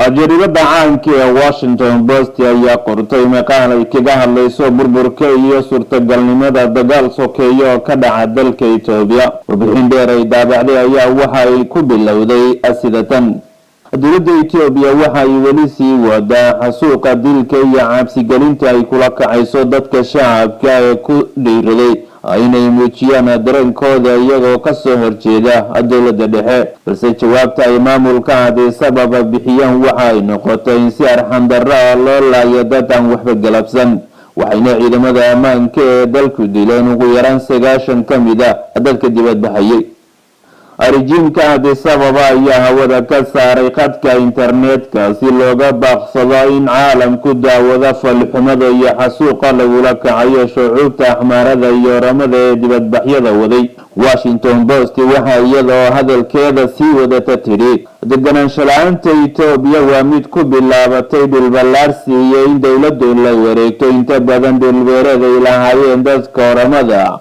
jaridada caanka ee Washington Post ayaa qortay maqaal ay kaga hadlayso burburka iyo suurtagalnimada dagaal sokeeye oo ka dhaca dalka Itoobiya. Warbixin dheer ay daabacday ayaa waxa ay ku bilowday asidatan: dowladda Itoobiya waxa ay weli sii wadaa xasuuqa dilka iyo cabsi gelinta ay kula kacayso dadka shacabka ee ku dhiiraday inay muujiyaan dareenkooda iyagoo ka soo horjeeda dowladda dhexe, balse jawaabta ay maamulka Addis Ababa bixiyaan waxa ay noqotay in si arxan darro ah loo laayo dad aan waxba galabsan, waxayna ciidamada ammaanka ee dalku dileen ugu yaraan 90 ka mid ah dadka dibadbaxayay. Rejiimka Addis Ababa ayaa hawada ka saaray khadka internetka si looga baaqsado in caalamku daawado falxumada iyo xasuuqa lagula kacayo shucuubta axmaarada iyo oramada ee dibadbaxyada waday. Washington Post waxa iyadoo hadalkeeda sii wadata tiri deganaansho la'aanta Itoobiya waa mid ku bilaabatay dhulballaarsi iyo in dowladdu la wareegto inta badan dhulbeereed ay lahaayeen dadka oramada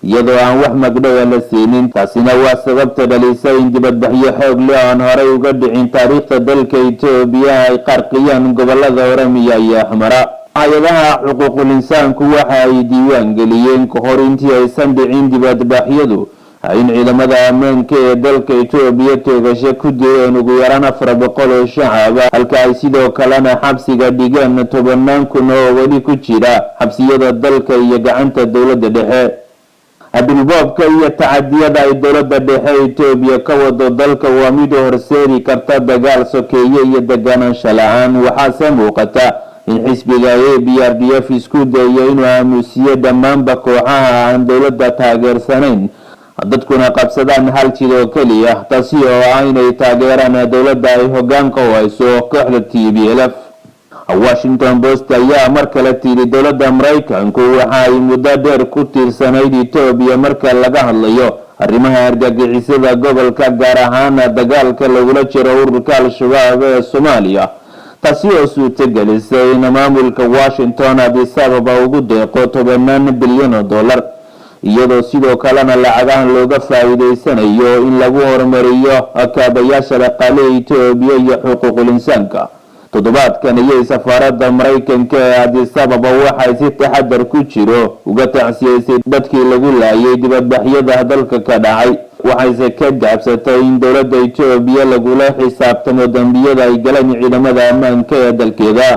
iyadoo aan wax magdhow la siinin. taasina waa sababta dhalisay in dibadbaxyo xoog leh aan horey uga dhicin taariikhda dalka Itoobiya ay qarqiyaan gobolada Oromiya iyo Axmara. hay'adaha xuquuqul insaanku waxa ay diiwaan geliyeen ka hor intii aysan dhicin dibadbaxyadu in ciidamada ammaanka ee dalka Itoobiya toogasho ku dileen ugu yaraan 400 oo shacab ah, halka ay sidoo kalena xabsiga dhigeen 10,000 oo weli ku jira xabsiyada dalka iyo gacanta dowladda dhexe. Abdulboobka iyo tacadiyada ay dowladda dhexe Itoobiya ka wado dalka waa mid horseedi karta dagaal sokeeye iyo deganaansho la'aan. waxaase muuqata in xisbiga APRDF isku dayo inuu aamusiyo dhammaanba kooxaha aan dowladda taageersanayn, dadkuna qabsadaan hal jid oo keliya, taasi oo ah inay taageeraan dowladda ay hoggaanka u hayso kooxda TPLF. Washington Post ayaa mar kale tiri dowladda Mareykanku waxa ay muddo dheer ku tiirsanayd Itoobiya marka laga hadlayo arrimaha argagixisada gobolka, gaar ahaan dagaalka lagula jiro ururka Al-Shabaab ee Soomaaliya, taasi oo suurtagelisay in maamulka Washington Addis Ababa ugu deeqo $10 bilyan, iyadoo sidoo kalena lacagahan looga faa'iideysanayo in lagu horumariyo kaabayaasha dhaqaalaha Itoobiya iyo xuquuqul insaanka. toddobaadkan ayay safaaradda Mareykanka ee Addis Ababa waxay si taxadar ku jiro uga tacsiyeysay dadkii lagu laayay dibadbaxyada dalka ka dhacay, waxayse ka gaabsatay in dowladda Itoobiya lagula xisaabtamo dambiyada ay galeen ciidamada ammaanka ee dalkeeda.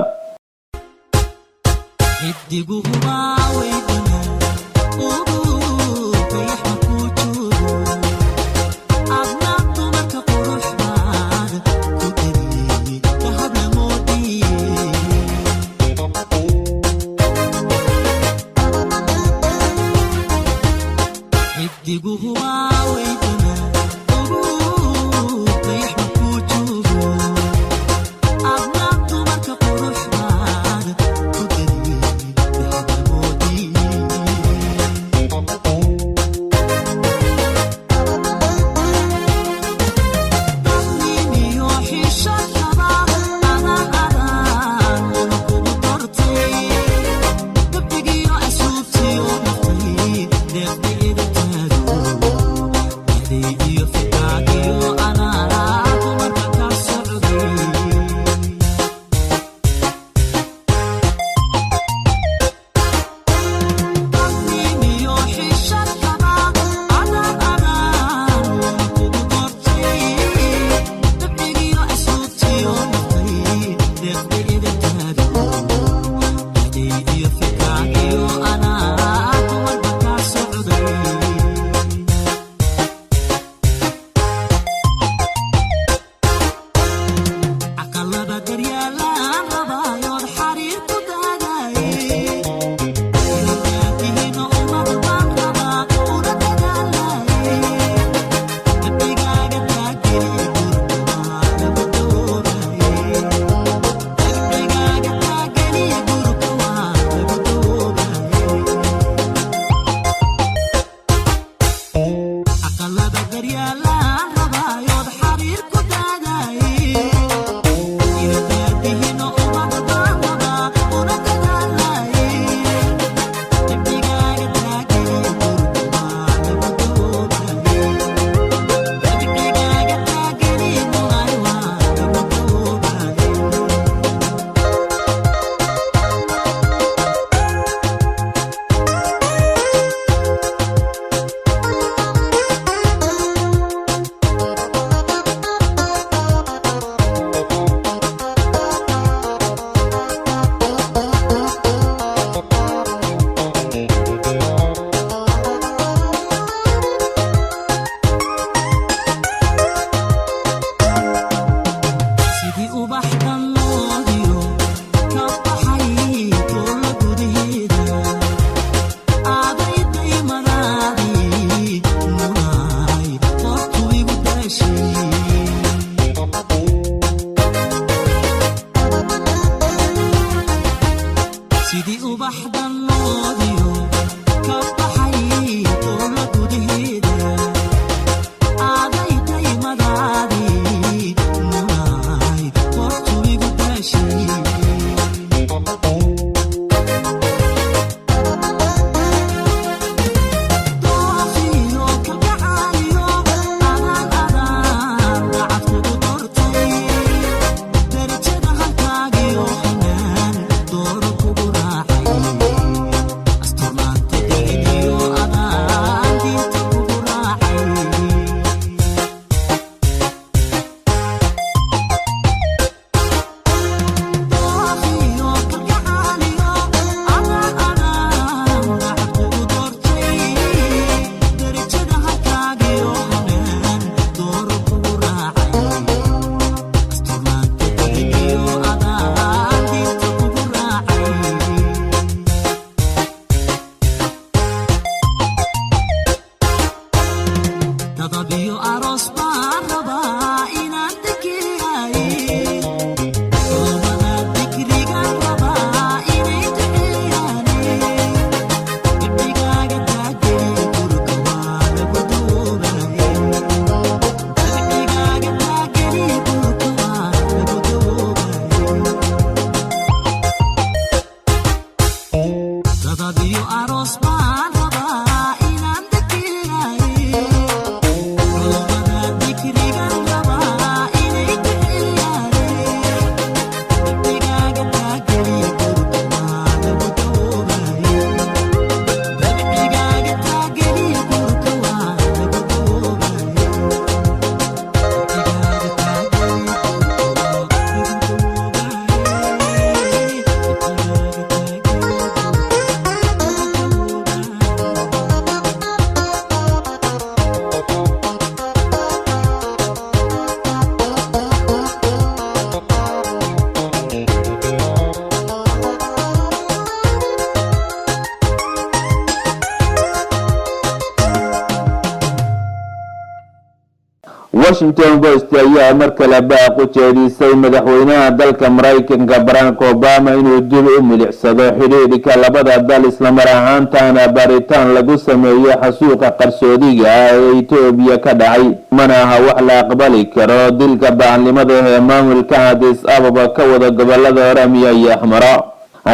Washington Post ayaa markale baaq u jeedisay madaxweynaha dalka Mareykanka Barack Obama inuu dib u milicsado xiriirka labada dal isla mar ahaantaana baaritaan lagu sameeyo xasuuqa qarsoodiga ah ee Itoobiya ka dhacay mana aha wax la aqbali karo dilka bacnimada ee maamulka Addis Ababa ka wada gobolada Oromia iyo Axmara.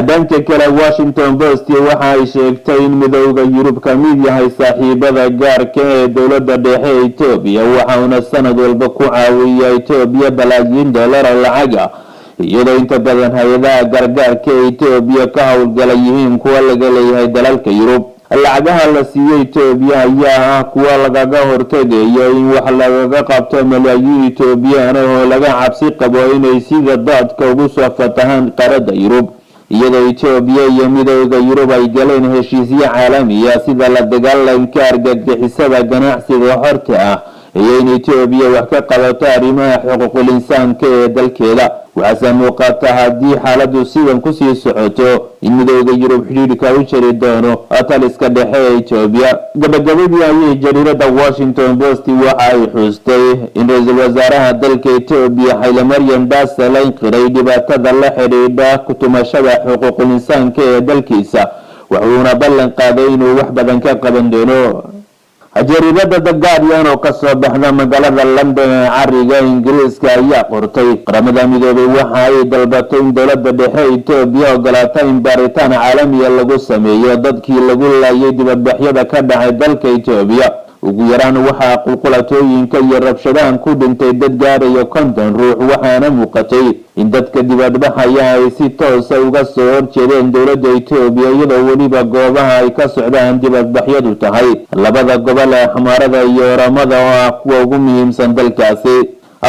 Dhanka kale Washington Post waxa ay sheegtay in midowga Yurub ka mid yahay saaxiibada gaarka ee dawladda dhexe ee Itoobiya waxaana sanad walba ku caawiyaa Itoobiya balaayiin dollar lacag ah iyadoo inta badan hay'adaha gargaarka ee Itoobiya ka howlgala yihiin kuwa laga leeyahay dalalka Yurub. lacagaha la siiyay Itoobiya ayaa ah kuwa lagaga hortagayo in wax laga qabto malaayiin Itoobiyaan oo laga cabsi qabo inay sida daadka ugu soo fatahaan qaarada Yurub iyadoo Itoobiya iyo midowga Yurub ay galeen heshiisyo caalami ah sida la dagaalanka argagixisada ganacsiga xorta ah iyo in Itoobiya wax ka qabato arrimaha xuquuqul insaanka ee dalkeeda. waxaa muuqata haddii xaaladdu sidan ku sii socoto in midowga Yurub xiriirka u jari doono taliska dhexe ee Itoobiya. gabagabadii ayay jariirada Washington Post waxa ay xustay in ra'iisul wasaaraha dalka Itoobiya Haile Mariam Desalegn qiray dhibaatada la xiriirta ku tumashada xuquuqul insaanka ee dalkiisa wuxuuna ballan qaaday inuu wax badan ka qaban doono. jariirada The Guardian oo ka soo baxda magaalada London ee cariga Ingiriiska ayaa qortay qaramada midoobay waxa ay dalbatay in dawladda dhexe Itoobiya ogolaato in baaritaan caalami ah lagu sameeyo dadkii lagu laayay dibadbaxyada ka dhacay dalka Itoobiya. ugu yaraan waxaa qulqulatooyinka iyo rabshadahan ku dhintay dad gaaraya 50 ruux waxaana muuqatay in dadka dibadbaxaya ay si toos ah uga soo horjeedeen dawladda Itoobiya iyadoo waliba goobaha ay ka socdaan dibadbaxyadu tahay labada gobol ee Axmarada iyo Oromada oo ah kuwa ugu muhiimsan dalkaasi.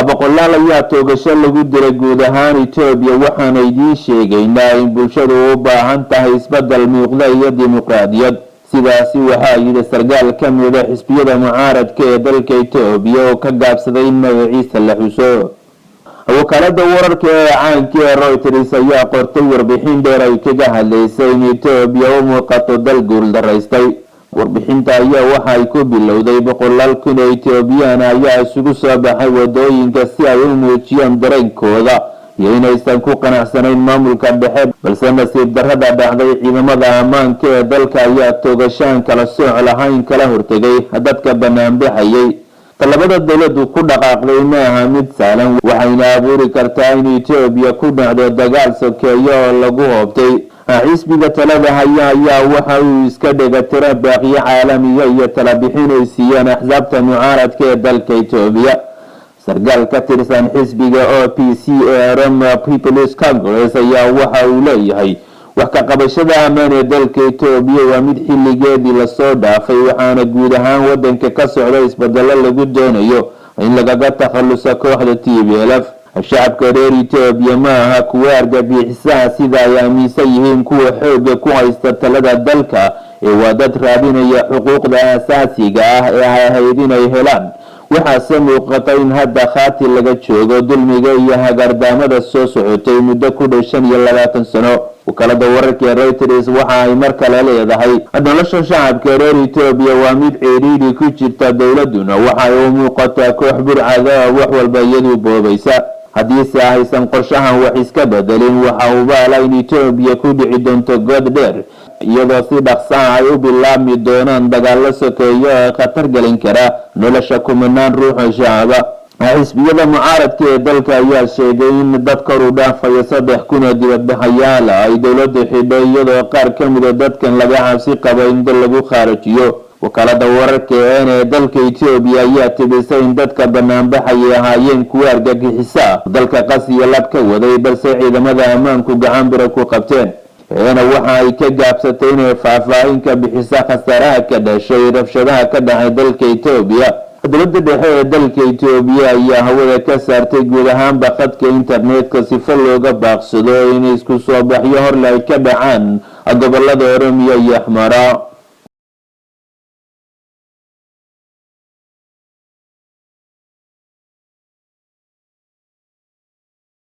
boqolaal ayaa toogasho lagu diray guud ahaan Itoobiya waxaana idiin sheegaynaa in bulshadu u baahan tahay isbedel muuqda iyo dimuqraadiyad. sidaasi waxaa yidhi sargaal ka mid ah xisbiyada mucaaradka ee dalka Itoobiya oo ka gaabsaday in magaciisa la xuso. wakaalada wararka ee caanka ee Reuters ayaa qortay warbixin dheer ay kaga hadlaysay in Itoobiya u muuqato dal guul daraystay. warbixinta ayaa waxa ay ku bilowday boqolaal kun oo Itoobiyaan ayaa isugu soo baxay wadooyinka si ay u muujiyaan dareenkooda iyo inaysan ku qanacsanayn maamulka dhexe balse nasiib darrada dhacday ciidamada ammaanka ee dalka ayaa toogashaan kala sooc lahayn kala hortagay dadka banaanbaxayay. talabada dawladdu ku dhaqaaqday ma aha mid sahlan waxayna abuuri kartaa in Itoobiya ku dhacdo dagaal sokeeyo oo lagu hoobtay. xisbiga talada haya ayaa waxa uu iska dhegatira baaqiyo caalamiga iyo talabixin ay siiyaan axsaabta mucaaradka ee dalka Itoobiya. sargaal ka tirsan xisbiga OPC ee Oromo People's Congress ayaa waxa uu leeyahay wax ka qabashada ammaan ee dalka Itoobiya waa mid xilligeedii la soo dhaafay waxaana guud ahaan wadanka ka socda isbedelo lagu doonayo in lagaga takhaluso kooxda TPLF. shacabka reer Itoobiya ma aha kuwa argagixisaha sida ay aaminsan yihiin kuwa xoogga ku haysta talada dalka ee waa dad raadinaya xuquuqda aasaasiga ah ee ay ahayd inay helaan. waxaase muuqata in hadda khaati laga joogo dulmiga iyo hagardaamada soo socotay muddo ku dhow 25 sano. wakaalada wararka ee Reuters waxa ay mar kale leedahay nolosha shacabka reer Itoobiya waa mid ciriiri ku jirta dawladuna waxa ay u muuqataa koox burcada oo wax walba iyadu boobaysa. haddiise aysan qorshahan wax iska bedelin waxa uu baalaa in Itoobiya ku dhici doonto god dheer iyadoo si dhaqso ah ay u bilaabmi doonaan dagaalo sokeeyo oo khatar gelin kara nolosha kumanaan ruux oo shacaba. xisbiyada mucaaradka ee dalka ayaa sheegay in dad kor u dhaafayo 3,000 dibadbaxayaal ay dowladdu xidhay iyadoo qaar ka mid ah dadkan laga cabsi qabo in dal lagu khaarajiyo. wakaalada wararka ee dalka Itoobiya ayaa tibisay in dadka banaanbaxay ahaayeen kuwa argagixisa dalka qasiya lab ka waday balse ciidamada ammaanku gacan bira ku qabteen. waxa ay ka gaabsatay inay faahfaahin ka bixisa khasaaraha ka dhashay rabshadaha ka dhacay dalka Itoobiya. dowladda dhexe ee dalka Itoobiya ayaa hawada ka saartay guud ahaanba khadka internetka si looga baaqsado in isku soo baxyo hor ay ka dhacaan gobolada Oromiya iyo Axmara.